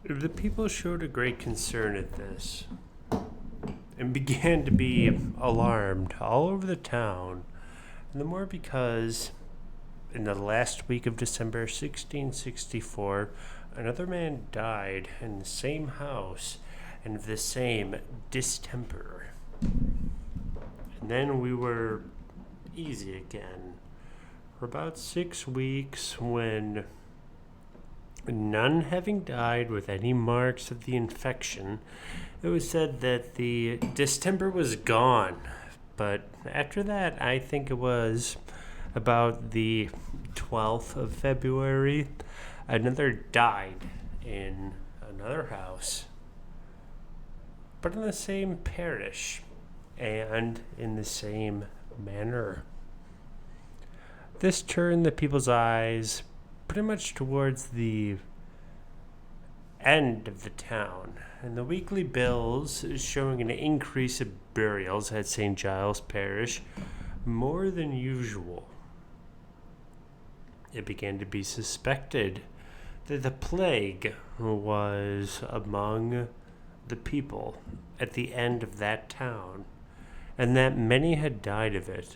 The people showed a great concern at this and began to be alarmed all over the town, and the more because in the last week of December 1664, another man died in the same house and of the same distemper. And then we were easy again for about 6 weeks when none having died with any marks of the infection, it was said that the distemper was gone. But after that, I think it was about the 12th of February, another died in another house, but in the same parish and in the same manner. This turned the people's eyes pretty much towards the end of the town, and the weekly bills showing an increase of burials at St. Giles Parish more than usual. It began to be suspected that the plague was among the people at the end of that town, and that many had died of it,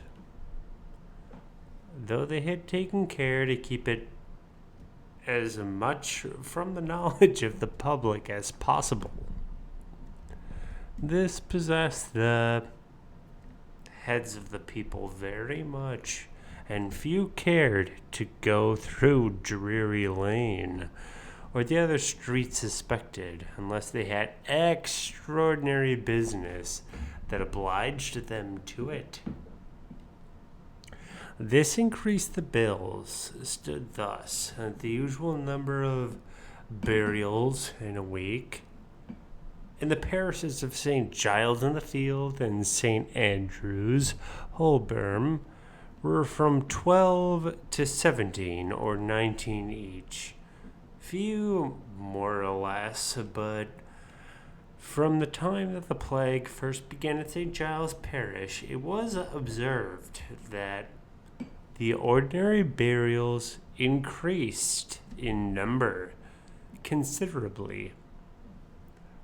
though they had taken care to keep it as much from the knowledge of the public as possible. This possessed the heads of the people very much, and few cared to go through Drury Lane or the other streets suspected unless they had extraordinary business that obliged them to it. This increased the bills, stood thus at the usual number of burials in a week. In the parishes of St. Giles in the Field and St. Andrews, Holborn, were from 12 to 17 or 19 each. Few more or less, but from the time that the plague first began at St. Giles Parish, it was observed that the ordinary burials increased in number considerably.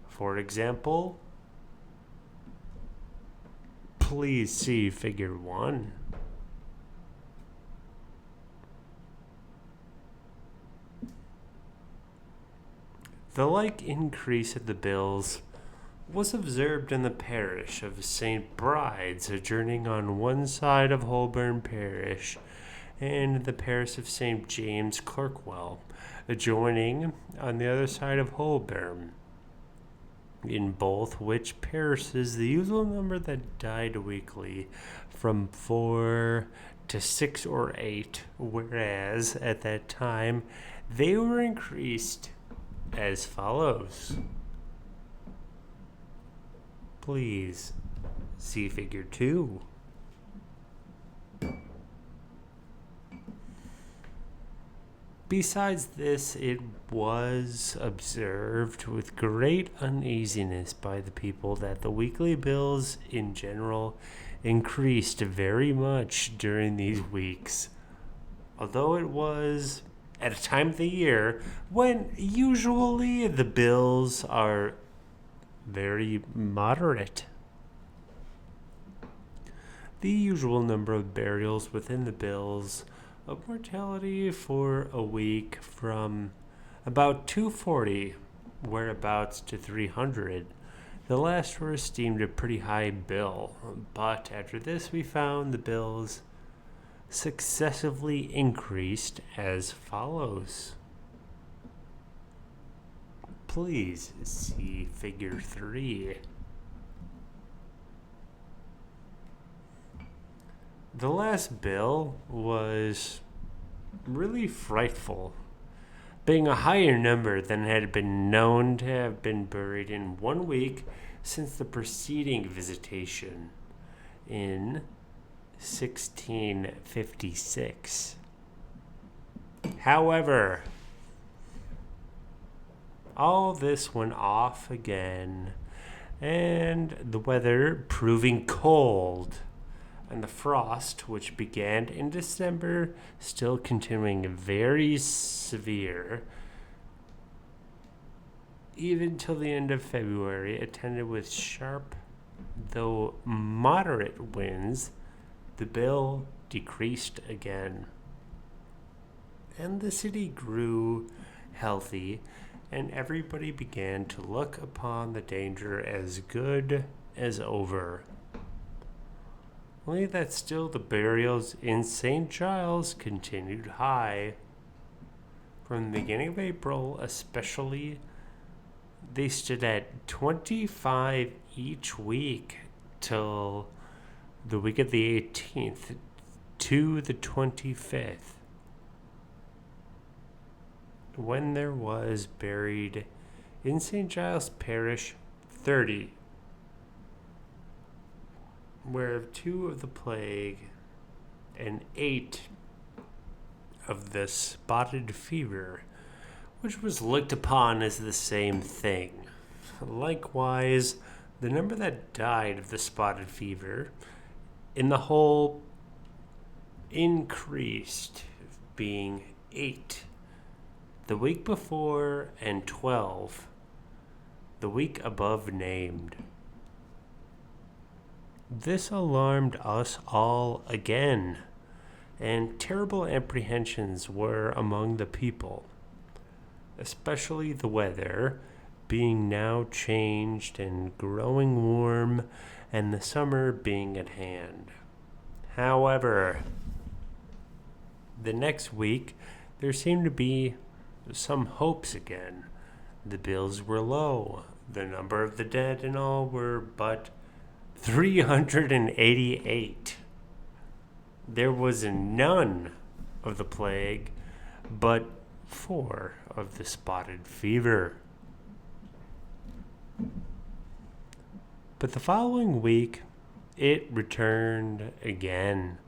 For example, please see figure 1. The like increase of the bills was observed in the parish of St. Bride's, adjoining on one side of Holborn Parish, and the parish of St. James Clerkwell, adjoining on the other side of Holborn. In both which parishes the usual number that died weekly from 4 to 6 or 8, whereas at that time they were increased as follows. Please see figure 2. Besides this, it was observed with great uneasiness by the people that the weekly bills in general increased very much during these weeks, although it was at a time of the year when usually the bills are very moderate. The usual number of burials within the bills of mortality for a week from about 240 whereabouts to 300. The last were esteemed a pretty high bill, but after this we found the bills successively increased as follows. Please see figure 3. The last bill was really frightful, being a higher number than had been known to have been buried in 1 week since the preceding visitation in 1656. However, all this went off again, and the weather proving cold, and the frost, which began in December, still continuing very severe, even till the end of February, attended with sharp, though moderate winds, the bill decreased again. And the city grew healthy, and everybody began to look upon the danger as good as over. Only that still the burials in St. Giles continued high. From the beginning of April, especially, they stood at 25 each week till the week of the 18th to the 25th, when there was buried in St. Giles Parish 30, whereof 2 of the plague and 8 of the spotted fever, which was looked upon as the same thing. Likewise, the number that died of the spotted fever in the whole increased, being 8 the week before and 12 the week above named. This alarmed us all again, and terrible apprehensions were among the people, especially the weather being now changed and growing warm, and the summer being at hand. However, the next week there seemed to be some hopes again. The bills were low. The number of the dead in all were but 388. There was none of the plague, but 4 of the spotted fever. But the following week, it returned again,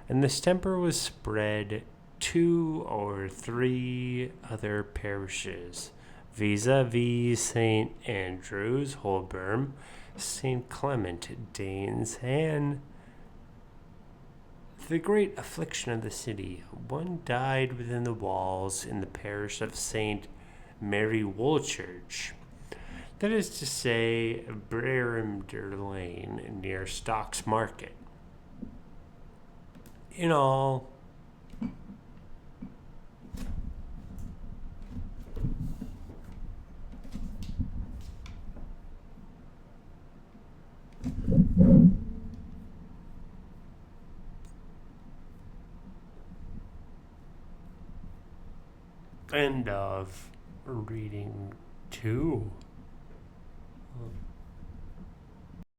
and the distemper was spread 2 or 3 other parishes, vis-a-vis St. Andrew's, Holborn, St. Clement, Danes, and the great affliction of the city. 1 died within the walls in the parish of St. Mary Woolchurch, that is to say, Brerimder Lane, near Stocks Market. In all, end of reading 2.